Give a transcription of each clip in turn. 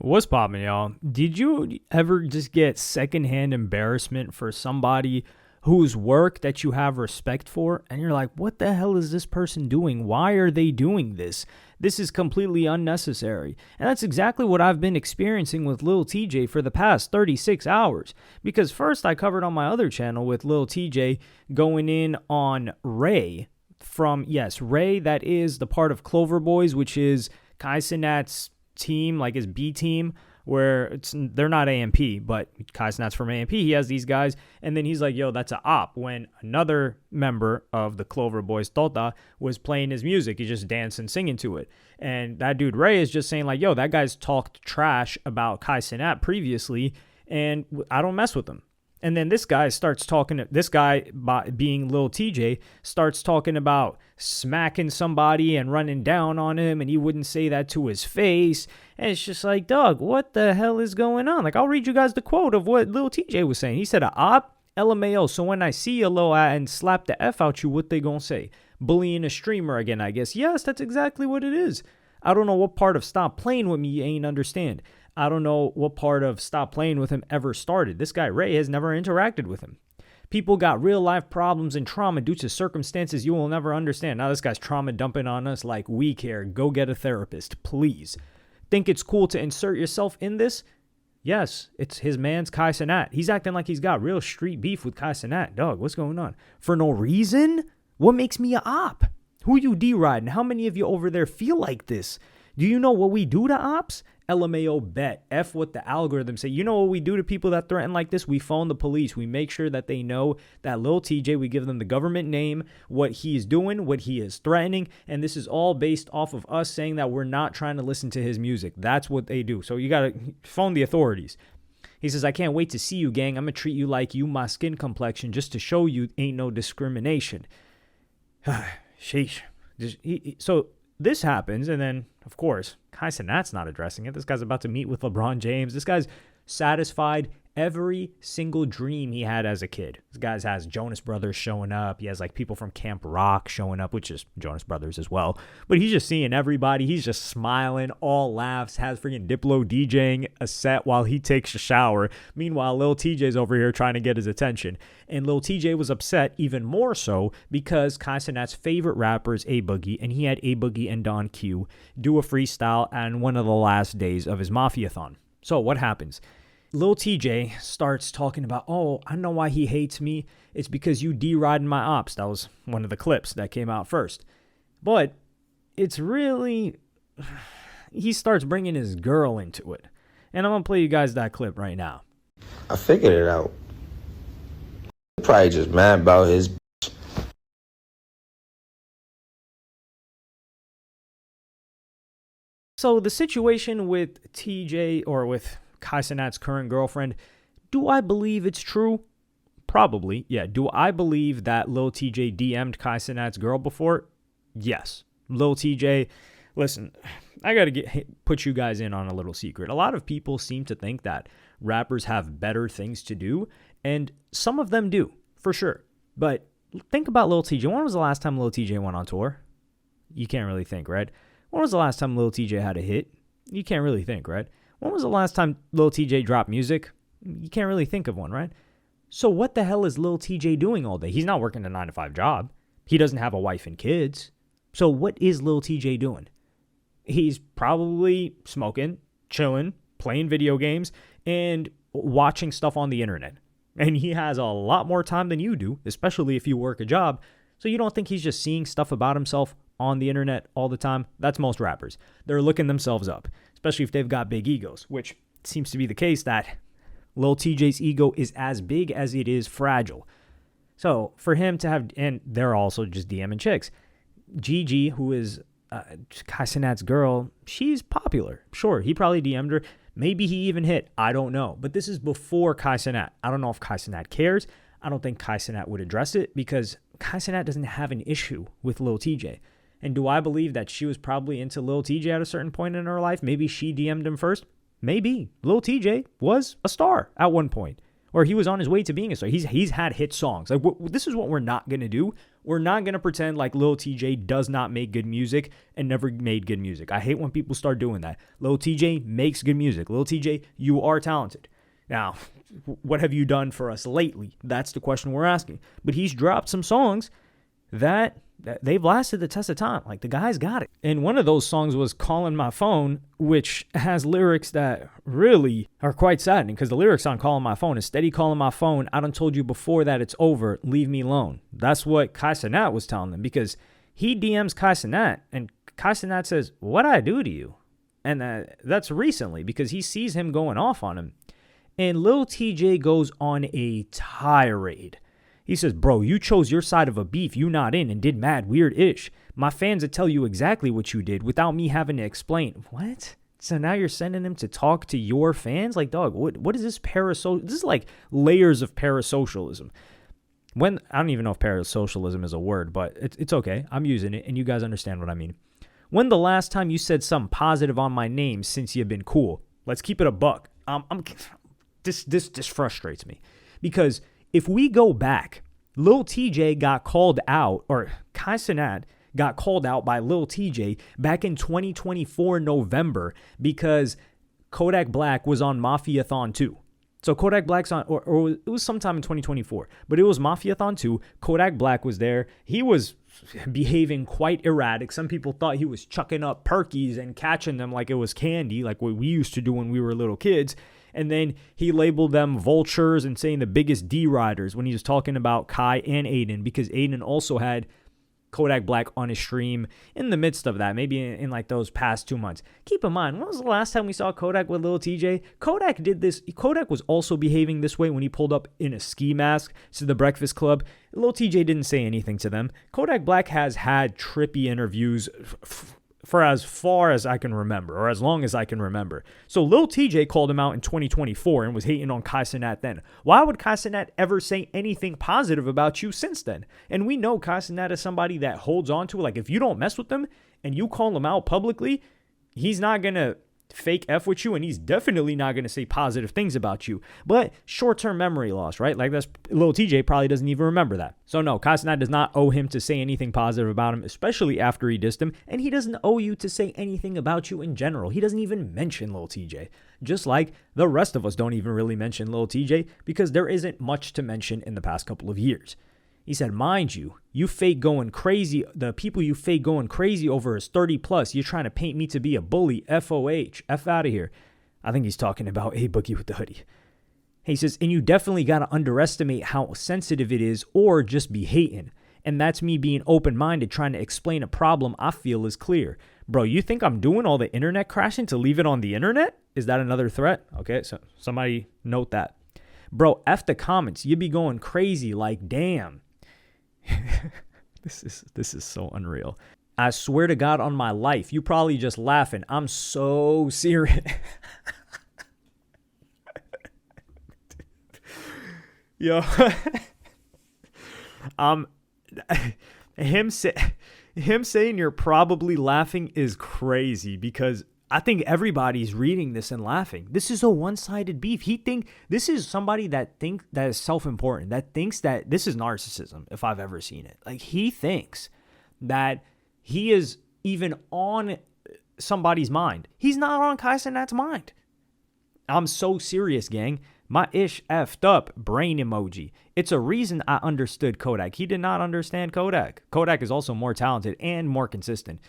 What's poppin', y'all? Did you ever just get secondhand embarrassment for somebody whose work that you have respect for? And you're like, what the hell is this person doing? Why are they doing this? This is completely unnecessary. And that's exactly what I've been experiencing with Lil Tjay for the past 36 hours. Because first I covered on my other channel with Lil Tjay going in on Ray from, yes, Ray, that is the part of Clover Boys, which is Kai Cenat's team, like his B team, where they're not AMP, but Kai Cenat's from AMP. He has these guys, and then he's like, yo, that's a op. When another member of the Clover Boys, Tota, was playing his music, he's just dancing, singing to it. And that dude Ray is just saying like, yo, that guy's talked trash about Kai Cenat previously, and I don't mess with him. And then this guy starts talking, this guy, being Lil Tjay, starts talking about smacking somebody and running down on him, and he wouldn't say that to his face. And it's just like, dog, what the hell is going on? Like, I'll read you guys the quote of what Lil Tjay was saying. He said, a op, LMAO, so when I see a low and slap the F out you, what they gonna say? Bullying a streamer again, I guess. Yes, that's exactly what it is. I don't know what part of stop playing with me you ain't understand. I don't know what part of stop playing with him ever started. This guy, Ray, has never interacted with him. People got real life problems and trauma due to circumstances you will never understand. Now this guy's trauma dumping on us like we care. Go get a therapist, please. Think it's cool to insert yourself in this? Yes, it's his man's Kai Cenat. He's acting like he's got real street beef with Kai Cenat. Dog, what's going on? For no reason? What makes me a op? Who you D-riding? How many of you over there feel like this? Do you know what we do to ops? LMAO bet. F what the algorithm say. You know what we do to people that threaten like this? We phone the police. We make sure that they know that Lil Tjay, we give them the government name, what he is doing, what he is threatening, and this is all based off of us saying that we're not trying to listen to his music. That's what they do. So you got to phone the authorities. He says, I can't wait to see you, gang. I'm going to treat you like you my skin complexion just to show you ain't no discrimination. Sheesh. So this happens, and then, of course, Kai Cenat's not addressing it. This guy's about to meet with LeBron James. This guy's satisfied every single dream he had as a kid. This guy has Jonas Brothers showing up. He has like people from Camp Rock showing up, which is Jonas Brothers as well. But he's just seeing everybody. He's just smiling, all laughs, has freaking Diplo DJing a set while he takes a shower. Meanwhile, Lil Tjay's over here trying to get his attention. And Lil Tjay was upset even more so because Kai Cenat's favorite rapper is A Boogie, and he had A Boogie and Don Q do a freestyle on one of the last days of his Mafia-thon. So what happens? Lil Tjay starts talking about, oh, I know why he hates me. It's because you D-riding my ops. That was one of the clips that came out first. But it's really, he starts bringing his girl into it. And I'm going to play you guys that clip right now. I figured it out. He's probably just mad about his bitch. So the situation with Tjay, or with Kai Cenat's current girlfriend, do I believe it's true? Probably, yeah. Do I believe that Lil Tjay DM'd Kai Cenat's girl before? Yes. Lil Tjay, listen, I got to put you guys in on a little secret. A lot of people seem to think that rappers have better things to do, and some of them do, for sure. But think about Lil Tjay. When was the last time Lil Tjay went on tour? You can't really think, right? When was the last time Lil Tjay had a hit? You can't really think, right? When was the last time Lil Tjay dropped music? You can't really think of one, right? So what the hell is Lil Tjay doing all day? He's not working a 9-to-5 job. He doesn't have a wife and kids. So what is Lil Tjay doing? He's probably smoking, chilling, playing video games, and watching stuff on the internet. And he has a lot more time than you do, especially if you work a job. So you don't think he's just seeing stuff about himself on the internet all the time? That's most rappers. They're looking themselves up, especially if they've got big egos, which seems to be the case that Lil Tjay's ego is as big as it is fragile. So for him to have, and they're also just DMing chicks. Gigi, who is Kai Cenat's girl, she's popular. Sure, he probably DM'd her. Maybe he even hit. I don't know. But this is before Kai Cenat. I don't know if Kai Cenat cares. I don't think Kai Cenat would address it because Kai Cenat doesn't have an issue with Lil Tjay. And do I believe that she was probably into Lil Tjay at a certain point in her life? Maybe she DM'd him first? Maybe. Lil Tjay was a star at one point. Or he was on his way to being a star. He's had hit songs. Like, this is what we're not going to do. We're not going to pretend like Lil Tjay does not make good music and never made good music. I hate when people start doing that. Lil Tjay makes good music. Lil Tjay, you are talented. Now, what have you done for us lately? That's the question we're asking. But he's dropped some songs that they've lasted the test of time. Like, the guy's got it. And one of those songs was Calling My Phone, which has lyrics that really are quite saddening, because the lyrics on Calling My Phone is steady calling my phone. I done told you before that it's over. Leave me alone. That's what Kai Cenat was telling them, because he DMs Kai Cenat, and Kai Cenat says, what'd I do to you? And that's recently, because he sees him going off on him. And Lil Tjay goes on a tirade. He says, bro, you chose your side of a beef you not in and did mad weird-ish. My fans would tell you exactly what you did without me having to explain. What? So now you're sending them to talk to your fans? Like, dog, what is this parasocial? This is like layers of parasocialism. I don't even know if parasocialism is a word, but it's okay. I'm using it, and you guys understand what I mean. When the last time you said something positive on my name since you've been cool? Let's keep it a buck. This frustrates me, because if we go back, Lil Tjay got called out, or Kai Cenat got called out by Lil Tjay back in 2024 November, because Kodak Black was on Mafiathon 2. So Kodak Black's on, or it was sometime in 2024, but it was Mafiathon 2. Kodak Black was there. He was behaving quite erratic. Some people thought he was chucking up perkies and catching them like it was candy, like what we used to do when we were little kids. And then he labeled them vultures and saying the biggest D-riders when he was talking about Kai and Aiden, because Aiden also had Kodak Black on his stream in the midst of that, maybe in like those past 2 months. Keep in mind, when was the last time we saw Kodak with Lil Tjay? Kodak did this. Kodak was also behaving this way when he pulled up in a ski mask to the Breakfast Club. Lil Tjay didn't say anything to them. Kodak Black has had trippy interviews for as far as I can remember, or as long as I can remember. So Lil Tjay called him out in 2024 and was hating on Kai Cenat then. Why would Kai Cenat ever say anything positive about you since then? And we know Kai Cenat is somebody that holds on to it. Like, if you don't mess with him and you call him out publicly, he's not going to fake F with you, and he's definitely not going to say positive things about you. But short-term memory loss, right? Like, that's Lil Tjay probably doesn't even remember that. So no, Kai Cenat does not owe him to say anything positive about him, especially after he dissed him, and he doesn't owe you to say anything about you in general. He doesn't even mention Lil Tjay, just like the rest of us don't even really mention Lil Tjay, because there isn't much to mention in the past couple of years. He said, mind you, you fake going crazy. The people you fake going crazy over is 30 plus. You're trying to paint me to be a bully. FOH. F out of here. I think he's talking about A Boogie with the hoodie. He says, and you definitely got to underestimate how sensitive it is, or just be hating. And that's me being open-minded, trying to explain a problem I feel is clear. Bro, you think I'm doing all the internet crashing to leave it on the internet? Is that another threat? Okay, so somebody note that. Bro, F the comments. You be going crazy like, damn. This is so unreal. I swear to God on my life, you probably just laughing. I'm so serious. Yo, him saying you're probably laughing is crazy, because I think everybody's reading this and laughing. This is a one-sided beef. This is somebody that is self-important, that thinks that this is narcissism, if I've ever seen it. Like, he thinks that he is even on somebody's mind. He's not on Kai Cenat's mind. I'm so serious, gang. My ish effed up brain emoji. It's a reason I understood Kodak. He did not understand Kodak. Kodak is also more talented and more consistent.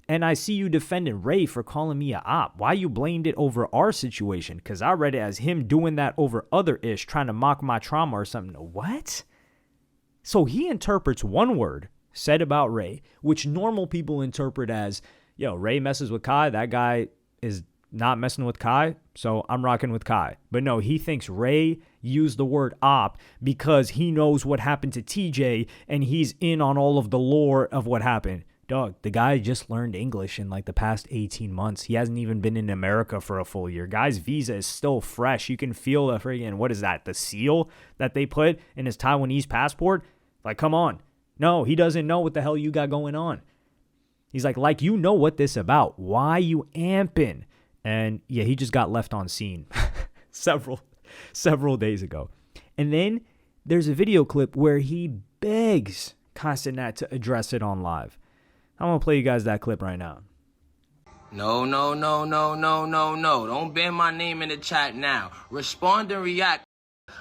And I see you defending Ray for calling me a op. Why you blamed it over our situation? Because I read it as him doing that over other ish, trying to mock my trauma or something. What? So he interprets one word said about Ray, which normal people interpret as, yo, Ray messes with Kai. That guy is not messing with Kai, so I'm rocking with Kai. But no, he thinks Ray used the word op because he knows what happened to TJ and he's in on all of the lore of what happened. Dog, the guy just learned English in like the past 18 months. He hasn't even been in America for a full year. Guy's visa is still fresh. You can feel the friggin', what is that, the seal that they put in his Taiwanese passport? Like, come on. No, he doesn't know what the hell you got going on. He's like, you know what this about. Why you amping? And yeah, he just got left on scene several days ago. And then there's a video clip where he begs Kai Cenat to address it on live. I'm going to play you guys that clip right now. No. Don't ban my name in the chat now. Respond and react.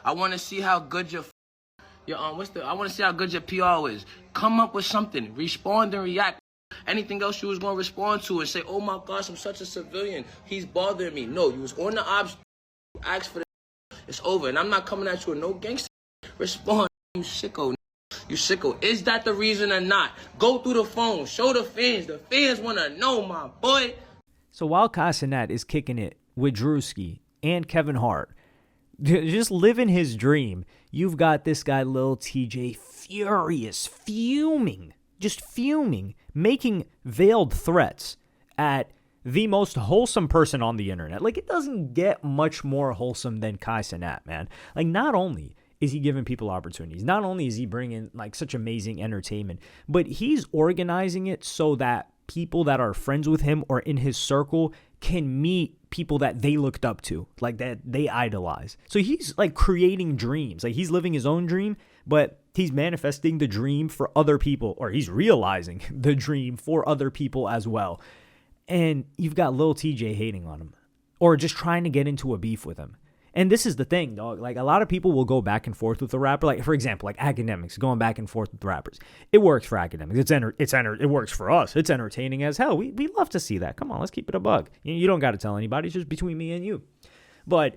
I want to see how good your I want to see how good your PR is. Come up with something. Respond and react. Anything else you was going to respond to and say, oh my gosh, I'm such a civilian. He's bothering me. No, you was on the ops. Ask for the. It's over. And I'm not coming at you with no gangster. Respond, you sicko. You sicko. Is that the reason or not? Go through the phone. Show the fans. The fans want to know, my boy. So while Kai Cenat is kicking it with Drewski and Kevin Hart, just living his dream, you've got this guy Lil Tjay furious, fuming, making veiled threats at the most wholesome person on the internet. Like, it doesn't get much more wholesome than Kai Cenat, man. Like, not only is he giving people opportunities, not only is he bringing like such amazing entertainment, but he's organizing it so that people that are friends with him or in his circle can meet people that they looked up to, like that they idolize. So he's like creating dreams. Like, he's living his own dream, but he's manifesting the dream for other people, or he's realizing the dream for other people as well. And you've got Lil Tjay hating on him or just trying to get into a beef with him. And this is the thing, dog. Like, a lot of people will go back and forth with a rapper. Like, for example, like academics going back and forth with rappers. It works for academics. It works for us. It's entertaining as hell. We love to see that. Come on, let's keep it a bug. You don't got to tell anybody. It's just between me and you. But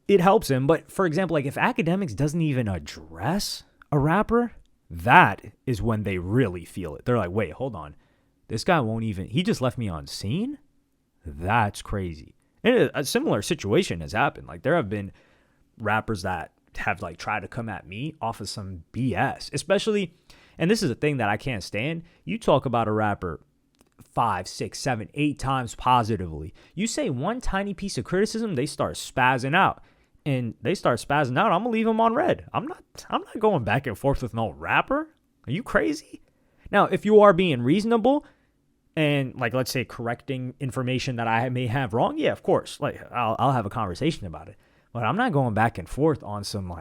it helps him. But for example, like if academics doesn't even address a rapper, that is when they really feel it. They're like, wait, hold on. This guy won't even. He just left me on scene? That's crazy. And a similar situation has happened. Like, there have been rappers that have like tried to come at me off of some BS, especially, and this is a thing that I can't stand. You talk about a rapper 5, 6, 7, 8 times positively. You say one tiny piece of criticism, they start spazzing out. And they start spazzing out, I'm gonna leave them on red. I'm not going back and forth with no rapper. Are you crazy? Now, if you are being reasonable and, like, let's say correcting information that I may have wrong, yeah, of course. Like, I'll have a conversation about it. But I'm not going back and forth on some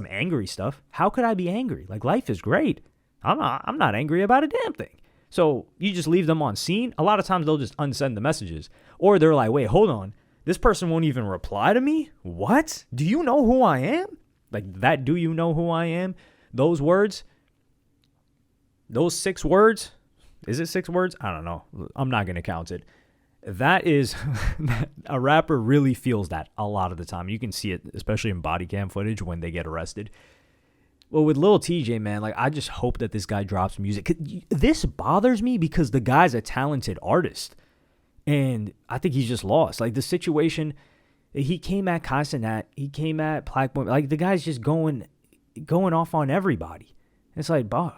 angry stuff. How could I be angry? Like, life is great. I'm not angry about a damn thing. So you just leave them on scene. A lot of times they'll just unsend the messages. Or they're like, wait, hold on. This person won't even reply to me? What? Do you know who I am? Like, that, do you know who I am? Those words, those 6 words, is it 6 words? I don't know. I'm not going to count it. That is, a rapper really feels that a lot of the time. You can see it, especially in body cam footage when they get arrested. Well, with Lil Tjay, man, like, I just hope that this guy drops music. This bothers me because the guy's a talented artist. And I think he's just lost. Like, the situation, he came at Kai Cenat, he came at Black Boy. Like, the guy's just going off on everybody. It's like, bro,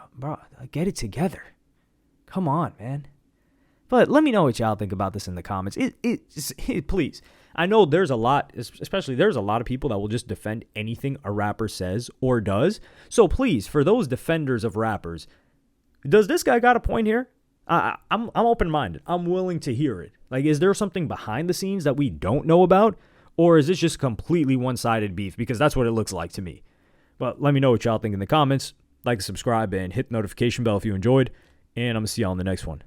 get it together. Come on, man. But let me know what y'all think about this in the comments. Please. I know there's a lot, especially there's a lot of people that will just defend anything a rapper says or does. So please, for those defenders of rappers, does this guy got a point here? I'm open-minded. I'm willing to hear it. Like, is there something behind the scenes that we don't know about? Or is this just completely one-sided beef? Because that's what it looks like to me. But let me know what y'all think in the comments. Like, subscribe, and hit the notification bell if you enjoyed. And I'm going to see y'all in the next one.